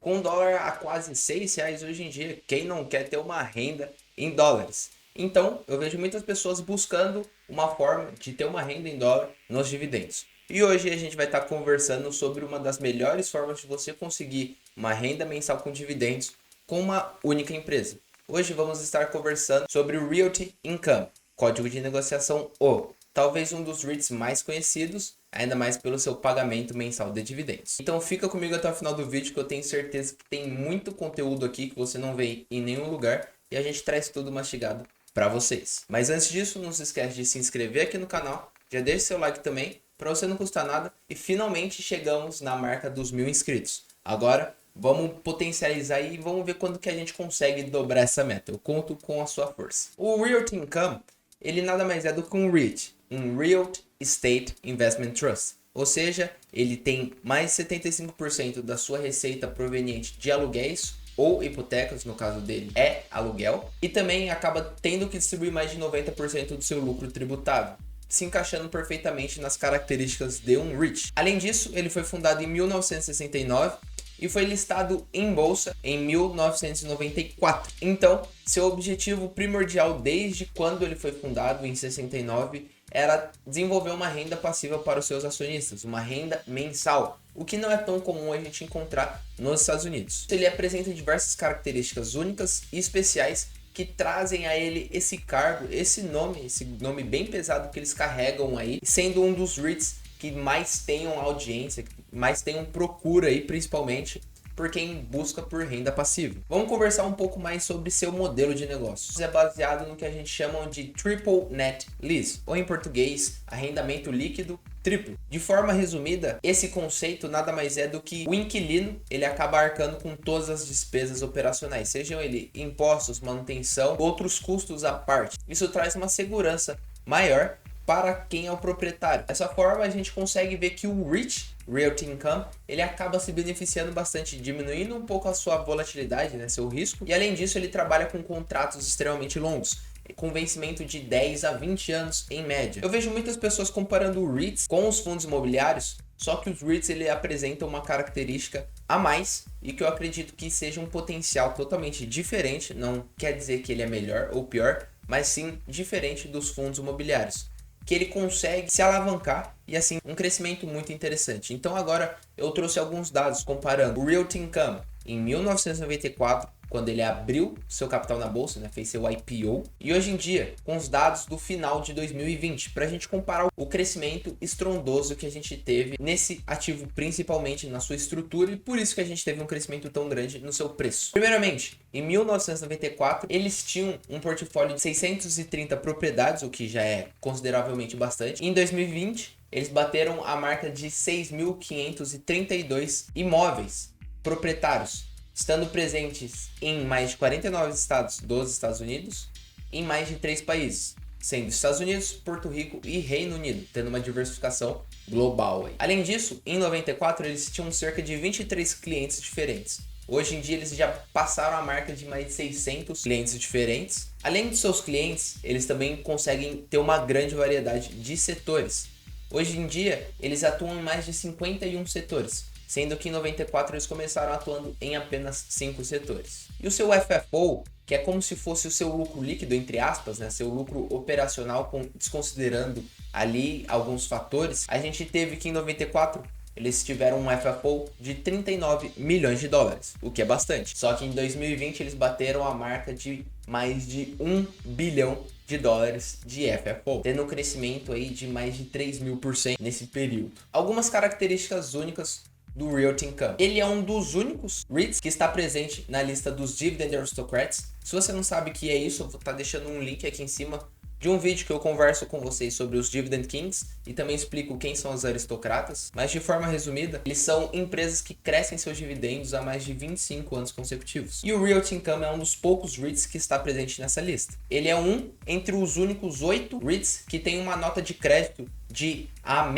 Com o dólar a quase R$ 6 hoje em dia, quem não quer ter uma renda em dólares? Então, eu vejo muitas pessoas buscando uma forma de ter uma renda em dólar nos dividendos. E hoje a gente vai estar conversando sobre uma das melhores formas de você conseguir uma renda mensal com dividendos com uma única empresa. Hoje vamos estar conversando sobre o Realty Income, código de negociação O, talvez um dos REITs mais conhecidos, ainda mais pelo seu pagamento mensal de dividendos. Então fica comigo até o final do vídeo que eu tenho certeza que tem muito conteúdo aqui que você não vê em nenhum lugar e a gente traz tudo mastigado para vocês. Mas antes disso, não se esquece de se inscrever aqui no canal, já deixa seu like também, para você não custar nada e finalmente chegamos na marca dos 1000 inscritos. Agora vamos potencializar e vamos ver quando que a gente consegue dobrar essa meta. Eu conto com a sua força. O Realty Income, ele nada mais é do que um REIT, um Real Estate Investment Trust. Ou seja, ele tem mais de 75% da sua receita proveniente de aluguéis ou hipotecas, no caso dele é aluguel, e também acaba tendo que distribuir mais de 90% do seu lucro tributável, se encaixando perfeitamente nas características de um REIT. Além disso, ele foi fundado em 1969 e foi listado em bolsa em 1994. Então, seu objetivo primordial desde quando ele foi fundado em 69 era desenvolver uma renda passiva para os seus acionistas, uma renda mensal, o que não é tão comum a gente encontrar nos Estados Unidos. Ele apresenta diversas características únicas e especiais que trazem a ele esse cargo, esse nome bem pesado que eles carregam aí, sendo um dos REITs que mais tenham audiência, que mais tenham procura aí, principalmente por quem busca por renda passiva. Vamos conversar um pouco mais sobre seu modelo de negócios. É baseado no que a gente chama de Triple Net Lease, ou em português, arrendamento líquido triplo. De forma resumida, esse conceito nada mais é do que o inquilino, ele acaba arcando com todas as despesas operacionais, sejam ele impostos, manutenção, outros custos à parte. Isso traz uma segurança maior para quem é o proprietário. Dessa forma, a gente consegue ver que o REIT, Realty Income, ele acaba se beneficiando bastante, diminuindo um pouco a sua volatilidade, né, seu risco. E além disso, ele trabalha com contratos extremamente longos, com vencimento de 10 a 20 anos em média. Eu vejo muitas pessoas comparando o REITs com os fundos imobiliários, só que os REITs ele apresentam uma característica a mais e que eu acredito que seja um potencial totalmente diferente, não quer dizer que ele é melhor ou pior, mas sim diferente dos fundos imobiliários, que ele consegue se alavancar e assim um crescimento muito interessante. Então agora eu trouxe alguns dados comparando o Realty Income em 1994, quando ele abriu seu capital na bolsa, né, fez seu IPO, e hoje em dia com os dados do final de 2020, para a gente comparar o crescimento estrondoso que a gente teve nesse ativo, principalmente na sua estrutura, e por isso que a gente teve um crescimento tão grande no seu preço. Primeiramente, em 1994, eles tinham um portfólio de 630 propriedades, o que já é consideravelmente bastante. Em 2020, eles bateram a marca de 6.532 imóveis proprietários, estando presentes em mais de 49 estados dos Estados Unidos, em mais de 3 países, sendo Estados Unidos, Porto Rico e Reino Unido, tendo uma diversificação global aí. Além disso, em 94 eles tinham cerca de 23 clientes diferentes. Hoje em dia eles já passaram a marca de mais de 600 clientes diferentes. Além de seus clientes, eles também conseguem ter uma grande variedade de setores. Hoje em dia, eles atuam em mais de 51 setores, sendo que em 94 eles começaram atuando em apenas 5 setores. E o seu FFO, que é como se fosse o seu lucro líquido, entre aspas, né, seu lucro operacional, desconsiderando ali alguns fatores, a gente teve que em 94 eles tiveram um FFO de 39 milhões de dólares, o que é bastante. Só que em 2020 eles bateram a marca de mais de 1 bilhão de dólares de FFO, tendo um crescimento aí de mais de 3.000% nesse período. Algumas características únicas do Realty Income. Ele é um dos únicos REITs que está presente na lista dos Dividend Aristocrats. Se você não sabe o que é isso, eu vou estar deixando um link aqui em cima de um vídeo que eu converso com vocês sobre os Dividend Kings e também explico quem são os aristocratas. Mas de forma resumida, eles são empresas que crescem seus dividendos há mais de 25 anos consecutivos. E o Realty Income é um dos poucos REITs que está presente nessa lista. Ele é um entre os únicos 8 REITs que tem uma nota de crédito de A-.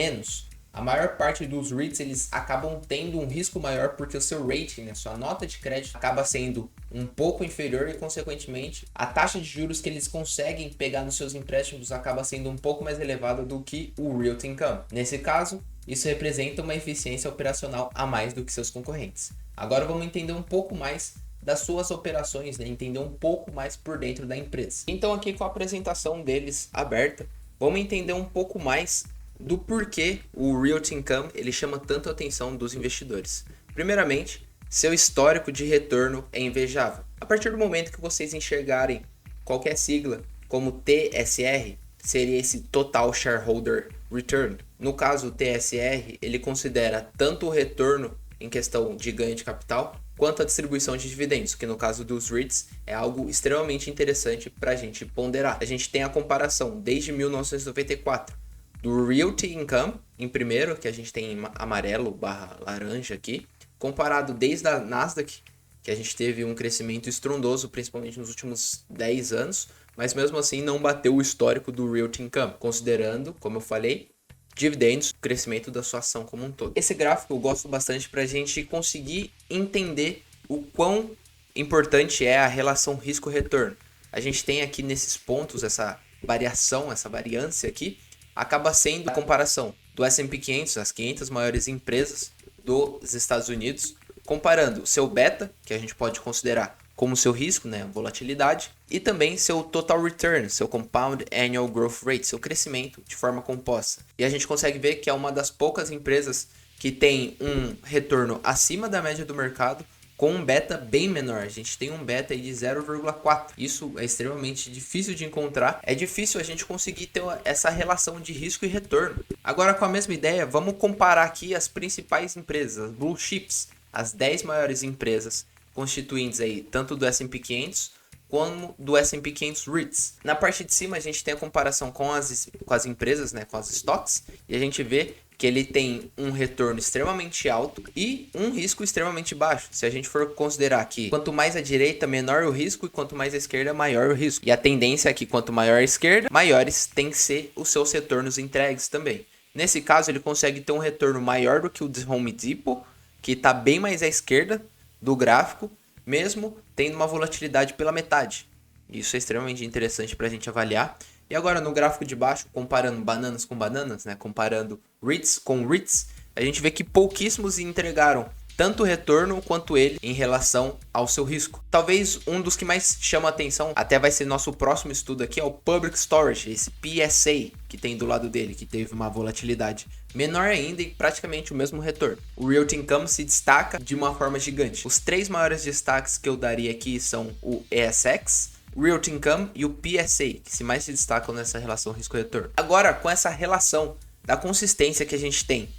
A maior parte dos REITs eles acabam tendo um risco maior porque o seu rating, né, sua nota de crédito, acaba sendo um pouco inferior e, consequentemente, a taxa de juros que eles conseguem pegar nos seus empréstimos acaba sendo um pouco mais elevada do que o Realty Income. Nesse caso, Isso representa uma eficiência operacional a mais do que seus concorrentes. Agora vamos entender um pouco mais das suas operações, né? Entender um pouco mais por dentro da empresa. Então aqui com a apresentação deles aberta, vamos entender um pouco mais do porquê o Realty Income ele chama tanto a atenção dos investidores. Primeiramente, seu histórico de retorno é invejável. A partir do momento que vocês enxergarem qualquer sigla como TSR, seria esse Total Shareholder Return. No caso, o TSR, ele considera tanto o retorno em questão de ganho de capital, quanto a distribuição de dividendos, que no caso dos REITs é algo extremamente interessante para a gente ponderar. A gente tem a comparação desde 1994 do Realty Income, em primeiro, que a gente tem em amarelo / laranja aqui, comparado desde a Nasdaq, que a gente teve um crescimento estrondoso, principalmente nos últimos 10 anos, mas mesmo assim não bateu o histórico do Realty Income, considerando, como eu falei, dividendos, o crescimento da sua ação como um todo. Esse gráfico eu gosto bastante para a gente conseguir entender o quão importante é a relação risco-retorno. A gente tem aqui nesses pontos essa variação, essa variância aqui, acaba sendo a comparação do S&P 500, as 500 maiores empresas dos Estados Unidos, comparando seu beta, que a gente pode considerar como seu risco, né, volatilidade, e também seu total return, seu compound annual growth rate, seu crescimento de forma composta. E a gente consegue ver que é uma das poucas empresas que tem um retorno acima da média do mercado com um beta bem menor. A gente tem um beta aí de 0,4. Isso é extremamente difícil de encontrar. É difícil a gente conseguir ter essa relação de risco e retorno. Agora, com a mesma ideia, vamos comparar aqui as principais empresas, as blue chips, as 10 maiores empresas constituintes aí, tanto do S&P 500 como do S&P 500 REITs. Na parte de cima a gente tem a comparação com as empresas, né, com as stocks, e a gente vê que ele tem um retorno extremamente alto e um risco extremamente baixo. Se a gente for considerar que quanto mais à direita, menor o risco, e quanto mais à esquerda, maior o risco. E a tendência é que quanto maior a esquerda, maiores tem que ser os seus retornos entregues também. Nesse caso, ele consegue ter um retorno maior do que o de Home Depot, que está bem mais à esquerda do gráfico, mesmo tendo uma volatilidade pela metade. Isso é extremamente interessante para a gente avaliar. E agora no gráfico de baixo, comparando bananas com bananas, né, comparando REITs com REITs, a gente vê que pouquíssimos entregaram tanto retorno quanto ele em relação ao seu risco. Talvez um dos que mais chama a atenção, até vai ser nosso próximo estudo aqui, é o Public Storage, esse PSA que tem do lado dele, que teve uma volatilidade menor ainda e praticamente o mesmo retorno. O Realty Income se destaca de uma forma gigante. Os 3 maiores destaques que eu daria aqui são o ESX, o Realty Income e o PSA, que se mais se destacam nessa relação risco-retorno. Agora, com essa relação da consistência que a gente tem,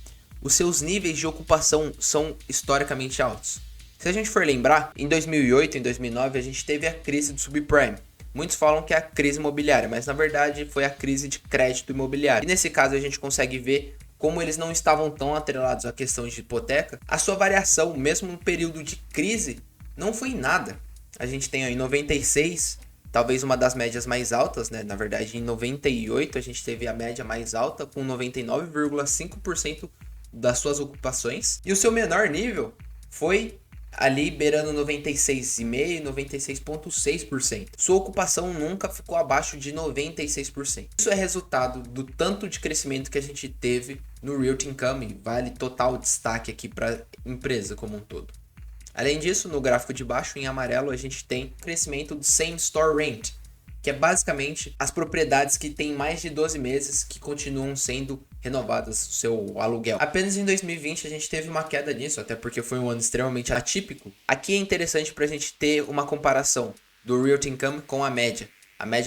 os seus níveis de ocupação são historicamente altos. Se a gente for lembrar, em 2008 e em 2009 a gente teve a crise do subprime. Muitos falam que é a crise imobiliária, mas na verdade foi a crise de crédito imobiliário. E nesse caso a gente consegue ver como eles não estavam tão atrelados à questão de hipoteca. A sua variação, mesmo no período de crise, não foi nada. A gente tem aí em 96, talvez uma das médias mais altas, né? Na verdade, em 98 a gente teve a média mais alta, com 99,5% das suas ocupações. E o seu menor nível foi ali beirando 96,5%, 96,6%. Sua ocupação nunca ficou abaixo de 96%. Isso é resultado do tanto de crescimento que a gente teve no Realty Income. Vale total destaque aqui para a empresa como um todo. Além disso, no gráfico de baixo, em amarelo, a gente tem o crescimento do Same Store Rent, que é basicamente as propriedades que têm mais de 12 meses que continuam sendo renovadas o seu aluguel. Apenas em 2020 a gente teve uma queda nisso, até porque foi um ano extremamente atípico. Aqui é interessante para a gente ter uma comparação do Realty Income com a média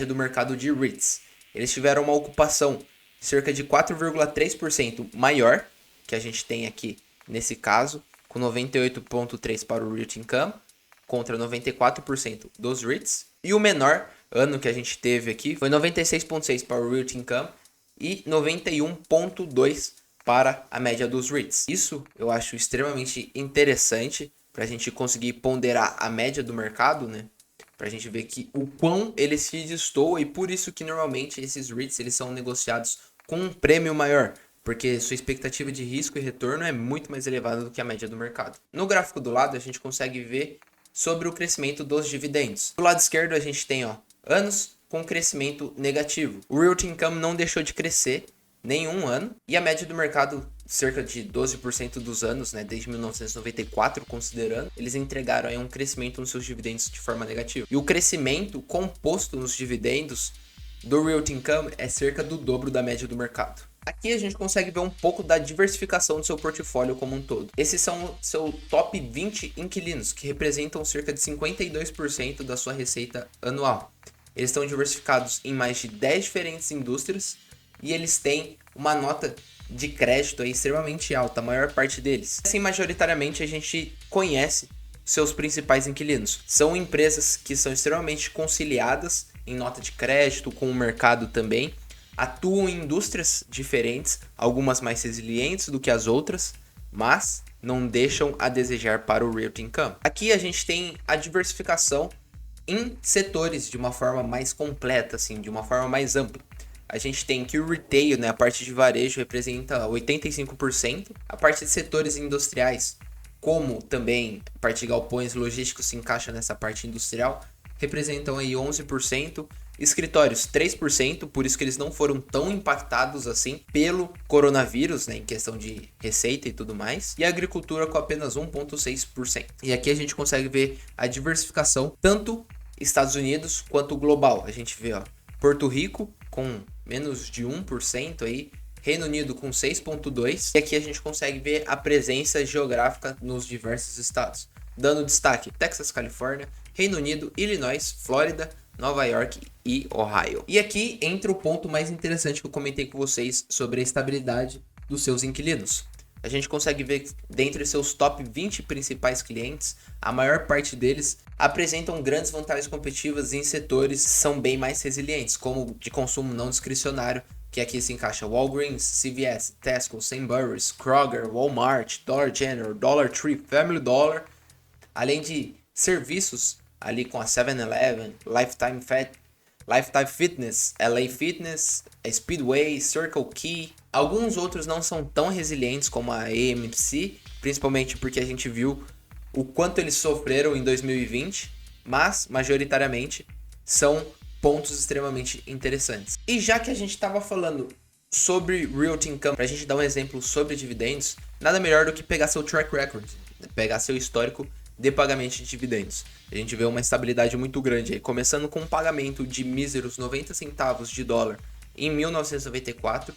do mercado de REITs. Eles tiveram uma ocupação cerca de 4,3% maior, que a gente tem aqui nesse caso, com 98,3% para o Realty Income, contra 94% dos REITs. E o menor ano que a gente teve aqui foi 96,6% para o Realty Income e 91,2% para a média dos REITs. Isso eu acho extremamente interessante para a gente conseguir ponderar a média do mercado, né? Para a gente ver que o quão ele se destoa, e por isso que normalmente esses REITs eles são negociados com um prêmio maior, porque sua expectativa de risco e retorno é muito mais elevada do que a média do mercado. No gráfico do lado a gente consegue ver sobre o crescimento dos dividendos. Do lado esquerdo a gente tem anos com crescimento negativo. O Realty Income não deixou de crescer nenhum ano e a média do mercado cerca de 12% dos anos, né, desde 1994 considerando, eles entregaram aí um crescimento nos seus dividendos de forma negativa. E o crescimento composto nos dividendos do Realty Income é cerca do dobro da média do mercado. Aqui a gente consegue ver um pouco da diversificação do seu portfólio como um todo. Esses são o seu top 20 inquilinos, que representam cerca de 52% da sua receita anual. Eles estão diversificados em mais de 10 diferentes indústrias e eles têm uma nota de crédito aí extremamente alta, a maior parte deles. Assim, majoritariamente a gente conhece seus principais inquilinos. São empresas que são extremamente conciliadas em nota de crédito com o mercado também. Atuam em indústrias diferentes, algumas mais resilientes do que as outras, mas não deixam a desejar para o Realty Income. Aqui a gente tem a diversificação em setores de uma forma mais completa, assim, de uma forma mais ampla. A gente tem que o retail, né, a parte de varejo, representa 85%. A parte de setores industriais, como também a parte de galpões logísticos se encaixa nessa parte industrial, representam aí 11%. Escritórios 3%, por isso que eles não foram tão impactados assim pelo coronavírus, né, em questão de receita e tudo mais. E a agricultura com apenas 1,6%. E aqui a gente consegue ver a diversificação, tanto Estados Unidos quanto global. A gente vê, ó, Porto Rico com menos de 1% aí, Reino Unido com 6,2%. E aqui a gente consegue ver a presença geográfica nos diversos estados, dando destaque Texas, Califórnia, Reino Unido, Illinois, Flórida, Nova York e Ohio. E aqui entra o ponto mais interessante que eu comentei com vocês sobre a estabilidade dos seus inquilinos. A gente consegue ver que dentre seus top 20 principais clientes, a maior parte deles apresentam grandes vantagens competitivas em setores que são bem mais resilientes, como de consumo não discricionário, que aqui se encaixa Walgreens, CVS, Tesco, Sainsbury's, Kroger, Walmart, Dollar General, Dollar Tree, Family Dollar, além de serviços ali com a 7-Eleven, Lifetime Fitness, LA Fitness, Speedway, Circle K. Alguns outros não são tão resilientes como a AMC, principalmente porque a gente viu o quanto eles sofreram em 2020, mas majoritariamente são pontos extremamente interessantes. E já que a gente estava falando sobre Realty Income, para a gente dar um exemplo sobre dividendos, nada melhor do que pegar seu track record, pegar seu histórico de pagamento de dividendos. A gente vê uma estabilidade muito grande aí, começando com um pagamento de míseros 90 centavos de dólar em 1994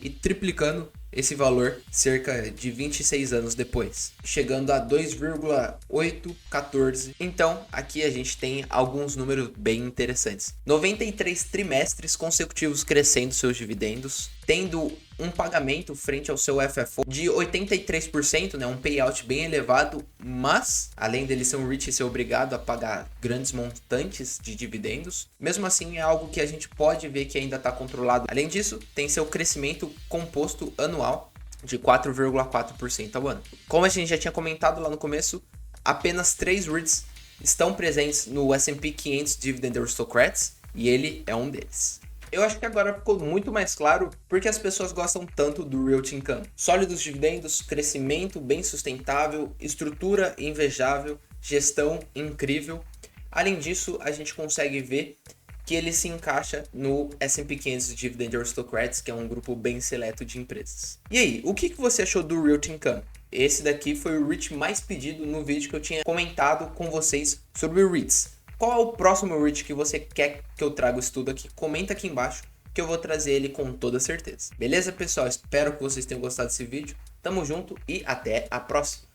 e triplicando esse valor cerca de 26 anos depois, chegando a 2,814. Então, aqui a gente tem alguns números bem interessantes. 93 trimestres consecutivos crescendo seus dividendos, tendo um pagamento frente ao seu FFO de 83%, né, um payout bem elevado, mas além dele ser um REIT e ser obrigado a pagar grandes montantes de dividendos, mesmo assim é algo que a gente pode ver que ainda está controlado. Além disso, tem seu crescimento composto anual de 4,4% ao ano. Como a gente já tinha comentado lá no começo, apenas 3 REITs estão presentes no S&P 500 Dividend Aristocrats e ele é um deles. Eu acho que agora ficou muito mais claro porque as pessoas gostam tanto do Realty Income. Sólidos dividendos, crescimento bem sustentável, estrutura invejável, gestão incrível. Além disso, a gente consegue ver que ele se encaixa no S&P 500 Dividend Aristocrats, que é um grupo bem seleto de empresas. E aí, o que você achou do Realty Income? Esse daqui foi o REIT mais pedido no vídeo que eu tinha comentado com vocês sobre REITs. Qual é o próximo REIT que você quer que eu traga o estudo aqui? Comenta aqui embaixo que eu vou trazer ele com toda certeza. Beleza, pessoal? Espero que vocês tenham gostado desse vídeo. Tamo junto e até a próxima.